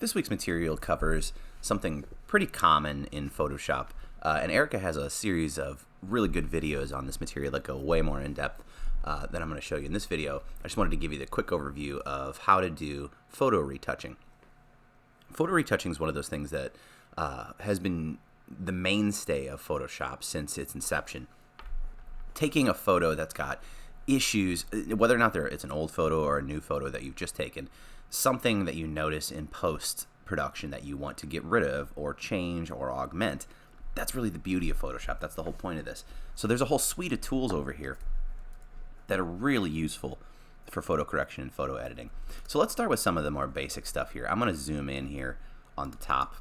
This week's material covers something pretty common in Photoshop, and Erica has a series of really good videos on this material that go way more in depth than I'm going to show you in this video. I just wanted to give you the quick overview of how to do photo retouching. Photo retouching is one of those things that has been the mainstay of Photoshop since its inception. Taking a photo that's got issues, whether or not it's an old photo or a new photo that you've just taken, something that you notice in post-production that you want to get rid of or change or augment. That's really the beauty of Photoshop. That's the whole point of this. So there's a whole suite of tools over here that are really useful for photo correction and photo editing. So let's start with some of the more basic stuff here. I'm going to zoom in here on the top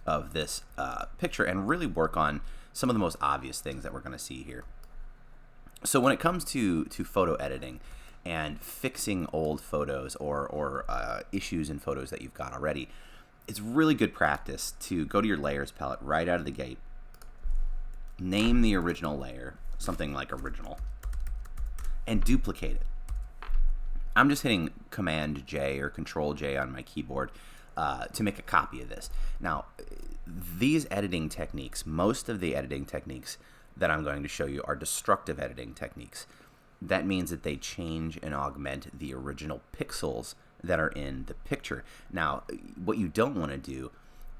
of this picture and really work on some of the most obvious things that we're going to see here. So when it comes to photo editing and fixing old photos or issues in photos that you've got already, it's really good practice to go to your layers palette right out of the gate, name the original layer, something like original, and duplicate it. I'm just hitting Command J or Control J on my keyboard to make a copy of this. Now, these editing techniques, most of the editing techniques that I'm going to show you are destructive editing techniques. That means that they change and augment the original pixels that are in the picture. Now, what you don't want to do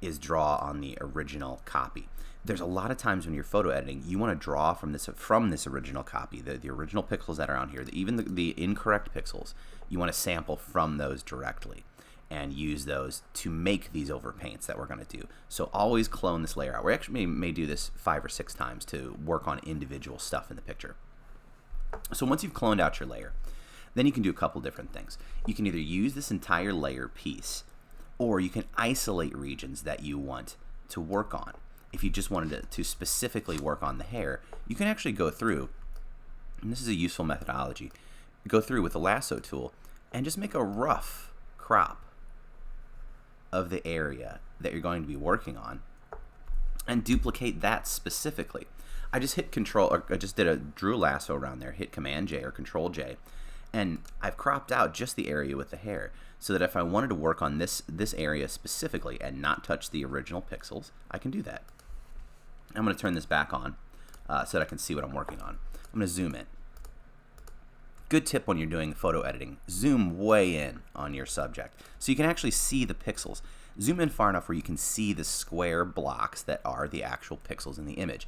is draw on the original copy. There's a lot of times when you're photo editing, you want to draw from this original copy, the original pixels that are on here, even the incorrect pixels. You want to sample from those directly and use those to make these overpaints that we're going to do. So always clone this layer out. We actually may do this 5 or 6 times to work on individual stuff in the picture. So once you've cloned out your layer, then you can do a couple different things. You can either use this entire layer piece, or you can isolate regions that you want to work on. If you just wanted to specifically work on the hair, you can actually go through, and this is a useful methodology, go through with the lasso tool and just make a rough crop of the area that you're going to be working on and duplicate that specifically. I just hit Control, or I just drew a lasso around there, hit Command J or Control J, and I've cropped out just the area with the hair so that if I wanted to work on this area specifically and not touch the original pixels, I can do that. I'm going to turn this back on so that I can see what I'm working on. I'm going to zoom in. Good tip when you're doing photo editing, zoom way in on your subject so you can actually see the pixels. Zoom in far enough where you can see the square blocks that are the actual pixels in the image.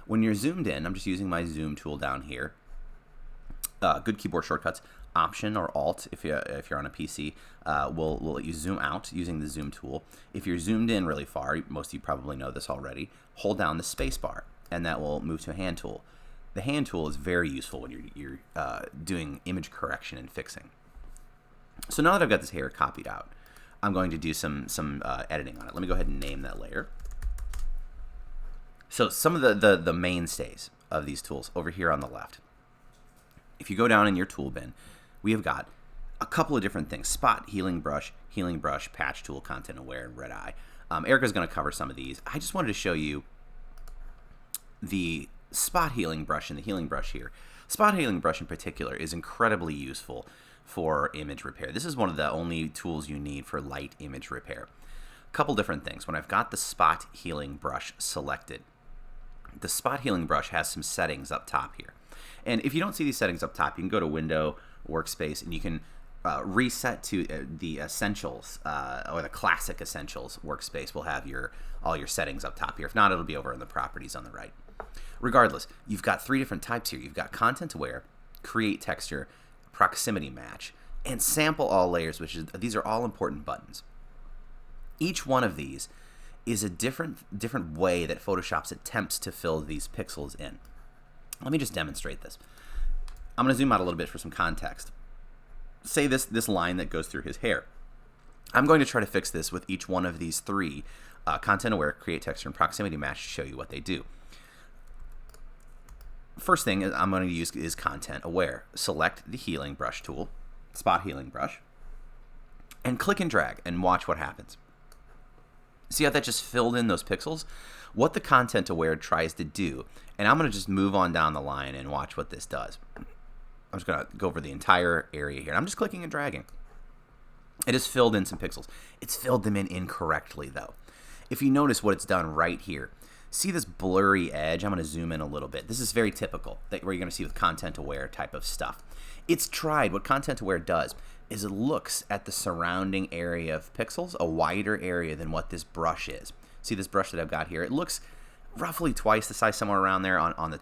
When you're zoomed in, I'm just using my zoom tool down here. Good keyboard shortcuts, Option or Alt if you're on a PC will let you zoom out using the zoom tool. If you're zoomed in really far, most of you probably know this already, hold down the space bar and that will move to a hand tool. The hand tool is very useful when you're doing image correction and fixing. So now that I've got this hair copied out, I'm going to do some editing on it. Let me go ahead and name that layer. So some of the mainstays of these tools over here on the left. If you go down in your tool bin, we have got a couple of different things: spot, healing brush, patch tool, content aware, and red eye. Erica's going to cover some of these. I just wanted to show you the spot healing brush and the healing brush here. Spot healing brush in particular is incredibly useful for image repair. This is one of the only tools you need for light image repair. A couple different things. When I've got the spot healing brush selected, the spot healing brush has some settings up top here. And if you don't see these settings up top, you can go to Window, Workspace, and you can reset to the Essentials or the Classic Essentials workspace will have all your settings up top here. If not, it'll be over in the Properties on the right. Regardless, you've got 3 different types here. You've got Content Aware, Create Texture, Proximity Match, and Sample All Layers, these are all important buttons. Each one of these is a different way that Photoshop attempts to fill these pixels in. Let me just demonstrate this. I'm going to zoom out a little bit for some context. Say this line that goes through his hair. I'm going to try to fix this with each one of these 3, Content Aware, Create Texture, and Proximity Match, to show you what they do. First thing I'm going to use is Content Aware. Select the Healing Brush tool, Spot Healing Brush, and click and drag and watch what happens. See how that just filled in those pixels? What the Content Aware tries to do, and I'm going to just move on down the line and watch what this does. I'm just going to go over the entire area here. I'm just clicking and dragging. It has filled in some pixels. It's filled them in incorrectly, though. If you notice what it's done right here, see this blurry edge? I'm going to zoom in a little bit. This is very typical, where you're going to see with content-aware type of stuff. It's tried. What content-aware does is it looks at the surrounding area of pixels, a wider area than what this brush is. See this brush that I've got here? It looks roughly twice the size, somewhere around there on the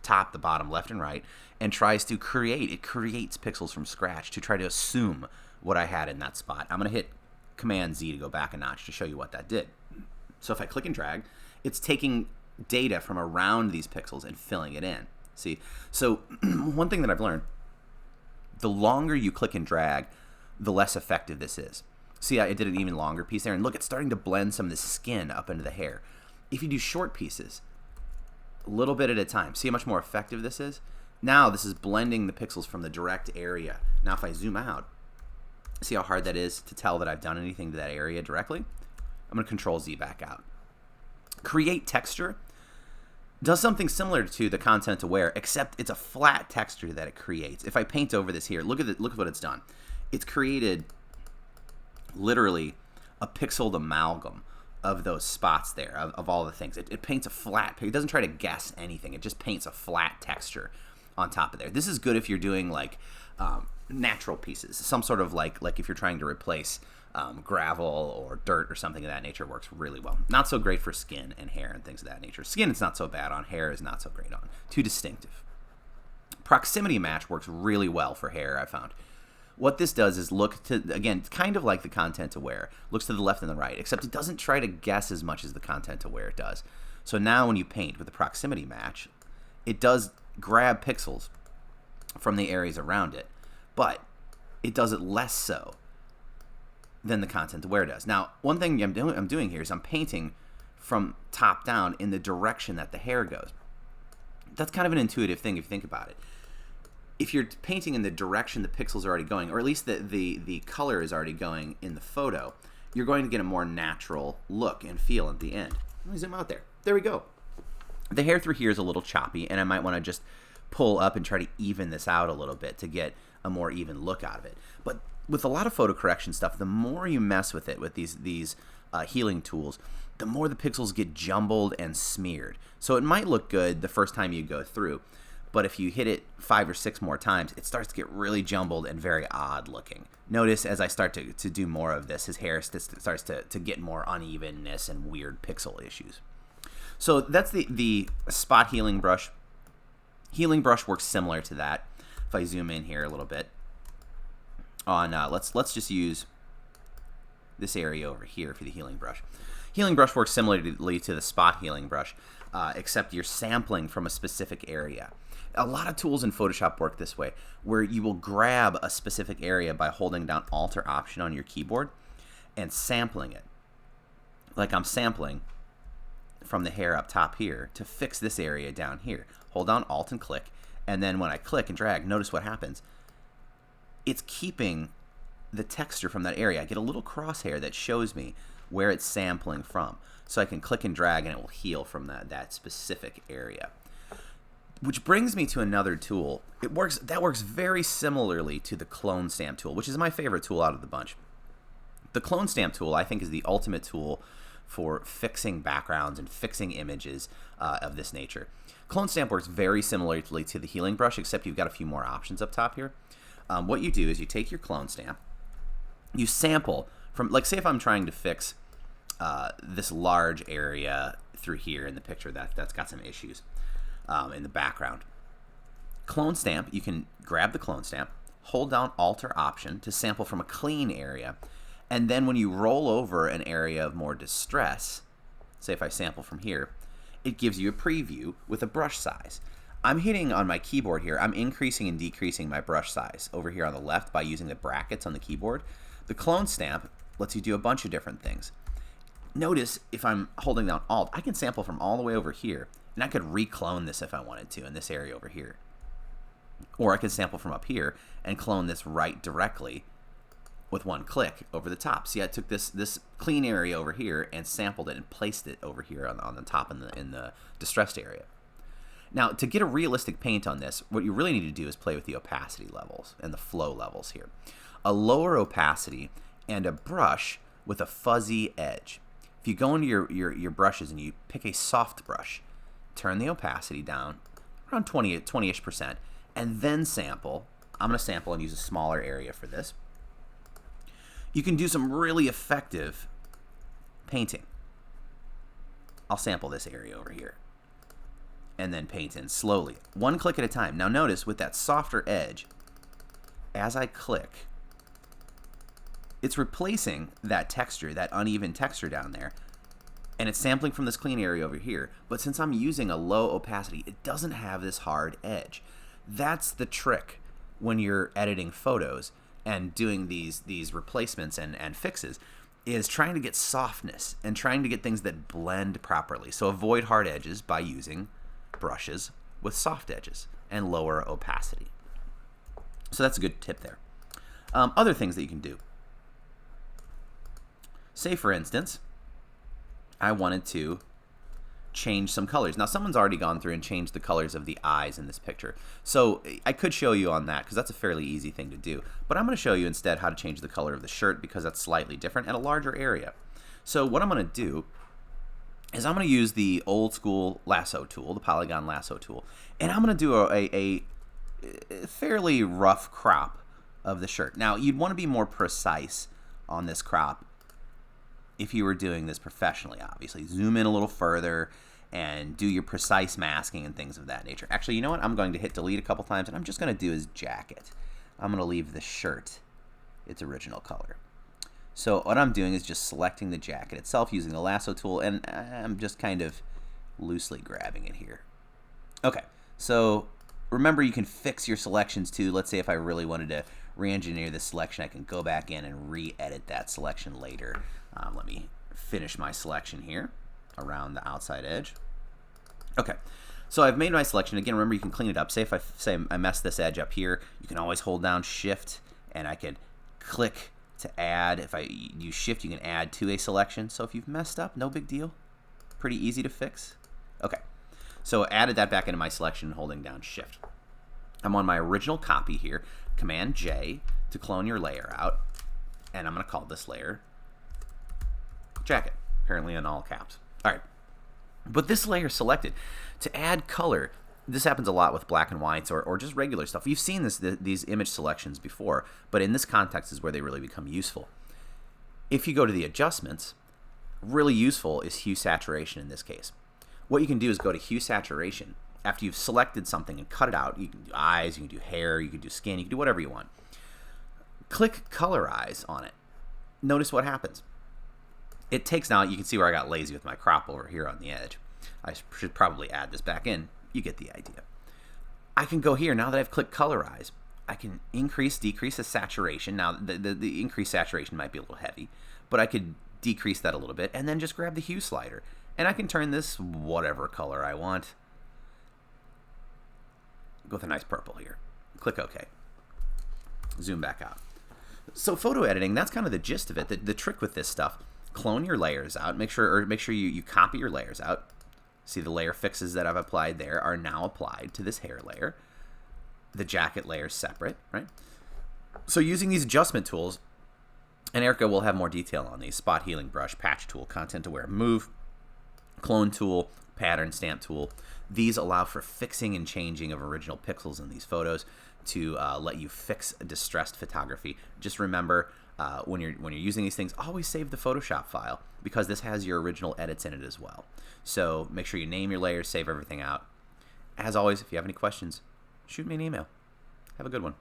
top, the bottom, left, and right, and tries to creates pixels from scratch to try to assume what I had in that spot. I'm going to hit Command Z to go back a notch to show you what that did. So if I click and drag, it's taking data from around these pixels and filling it in. See? So one thing that I've learned, the longer you click and drag, the less effective this is. See, I did an even longer piece there, and look, it's starting to blend some of the skin up into the hair. If you do short pieces, a little bit at a time, see how much more effective this is? Now this is blending the pixels from the direct area. Now if I zoom out, see how hard that is to tell that I've done anything to that area directly? I'm going to Control Z back out. Create texture does something similar to the content aware, except it's a flat texture that it creates. If I paint over this here, look at what it's done. It's created literally a pixeled amalgam of those spots there, of all the things. It paints a flat, it doesn't try to guess anything. It just paints a flat texture on top of there. This is good if you're doing like natural pieces, some sort of like if you're trying to replace gravel or dirt or something of that nature. Works really well. Not so great for skin and hair and things of that nature. Skin is not so bad on, hair is not so great on. Too distinctive. Proximity match works really well for hair, I found. What this does is look to, again, kind of like the content aware, looks to the left and the right, except it doesn't try to guess as much as the content aware does. So now when you paint with the proximity match, it does grab pixels from the areas around it, but it does it less so than the content aware does. Now, one thing I'm doing here is I'm painting from top down in the direction that the hair goes. That's kind of an intuitive thing if you think about it. If you're painting in the direction the pixels are already going, or at least the color is already going in the photo, you're going to get a more natural look and feel at the end. Let me zoom out there. There we go. The hair through here is a little choppy, and I might want to just pull up and try to even this out a little bit to get a more even look out of it. But with a lot of photo correction stuff, the more you mess with it with these healing tools, the more the pixels get jumbled and smeared. So it might look good the first time you go through, but if you hit it 5 or 6 more times, it starts to get really jumbled and very odd looking. Notice as I start to do more of this, his hair starts to get more unevenness and weird pixel issues. So that's the spot healing brush. Healing brush works similar to that. If I zoom in here a little bit, on let's just use this area over here for the healing brush. Healing brush works similarly to the spot healing brush, except you're sampling from a specific area. A lot of tools in Photoshop work this way, where you will grab a specific area by holding down Alt or Option on your keyboard and sampling it. Like I'm sampling from the hair up top here to fix this area down here. Hold down Alt and click, and then when I click and drag, notice what happens. It's keeping the texture from that area. I get a little crosshair that shows me where it's sampling from. So I can click and drag and it will heal from that specific area. Which brings me to another tool. That works very similarly to the clone stamp tool, which is my favorite tool out of the bunch. The clone stamp tool, I think, is the ultimate tool for fixing backgrounds and fixing images of this nature. Clone stamp works very similarly to the healing brush, except you've got a few more options up top here. What you do is you take your clone stamp, you sample from, like, say if I'm trying to fix this large area through here in the picture that's got some issues in the background. Clone stamp, you can grab the clone stamp, hold down Alt or Option to sample from a clean area, and then when you roll over an area of more distress, say if I sample from here, it gives you a preview with a brush size. I'm hitting on my keyboard here, I'm increasing and decreasing my brush size over here on the left by using the brackets on the keyboard. The clone stamp lets you do a bunch of different things. Notice if I'm holding down Alt, I can sample from all the way over here, and I could reclone this if I wanted to in this area over here. Or I could sample from up here and clone this right directly with one click over the top. See, I took this clean area over here and sampled it and placed it over here on the top in the distressed area. Now, to get a realistic paint on this, what you really need to do is play with the opacity levels and the flow levels here. A lower opacity and a brush with a fuzzy edge. If you go into your brushes and you pick a soft brush, turn the opacity down around 20-ish%, and then sample. I'm going to sample and use a smaller area for this. You can do some really effective painting. I'll sample this area over here and then paint in slowly, one click at a time. Now notice with that softer edge, as I click, it's replacing that texture, that uneven texture down there, and it's sampling from this clean area over here. But since I'm using a low opacity, it doesn't have this hard edge. That's the trick when you're editing photos and doing these replacements and fixes, is trying to get softness and trying to get things that blend properly. So avoid hard edges by using brushes with soft edges and lower opacity. So that's a good tip there. Other things that you can do. Say, for instance, I wanted to change some colors. Now, someone's already gone through and changed the colors of the eyes in this picture. So I could show you on that because that's a fairly easy thing to do. But I'm going to show you instead how to change the color of the shirt because that's slightly different and a larger area. So what I'm going to do is I'm going to use the old school lasso tool, the polygon lasso tool, and I'm going to do a fairly rough crop of the shirt. Now, you'd want to be more precise on this crop if you were doing this professionally, obviously. Zoom in a little further and do your precise masking and things of that nature. Actually, you know what? I'm going to hit delete a couple times, and I'm just going to do his jacket. I'm going to leave the shirt its original color. So what I'm doing is just selecting the jacket itself using the lasso tool, and I'm just kind of loosely grabbing it here. Okay, so remember you can fix your selections too. Let's say if I really wanted to re-engineer this selection, I can go back in and re-edit that selection later. Let me finish my selection here around the outside edge. Okay, so I've made my selection. Again, remember you can clean it up. Say if I mess this edge up here, you can always hold down Shift and I could click to add. If I use Shift, you can add to a selection. So if you've messed up, no big deal. Pretty easy to fix. Okay, so added that back into my selection holding down Shift. I'm on my original copy here. Command J to clone your layer out, and I'm going to call this layer jacket, apparently in all caps. All right, but this layer selected. To add color, this happens a lot with black and whites or just regular stuff. You've seen these image selections before, but in this context is where they really become useful. If you go to the adjustments, really useful is hue saturation in this case. What you can do is go to hue saturation. After you've selected something and cut it out, you can do eyes, you can do hair, you can do skin, you can do whatever you want. Click colorize on it. Notice what happens. It takes now, you can see where I got lazy with my crop over here on the edge. I should probably add this back in. You get the idea. I can go here, now that I've clicked colorize, I can increase, decrease the saturation. Now, the increased saturation might be a little heavy, but I could decrease that a little bit and then just grab the hue slider. And I can turn this whatever color I want. Go with a nice purple here. Click OK. Zoom back out. So photo editing, that's kind of the gist of it. The trick with this stuff, clone your layers out. Make sure you copy your layers out. See, the layer fixes that I've applied there are now applied to this hair layer. The jacket layer is separate, right? So using these adjustment tools, and Erica will have more detail on these: spot healing brush, patch tool, content aware move, clone tool, pattern stamp tool. These allow for fixing and changing of original pixels in these photos to let you fix distressed photography. Just remember, when you're using these things, always save the Photoshop file because this has your original edits in it as well. So make sure you name your layers, save everything out. As always, if you have any questions, shoot me an email. Have a good one.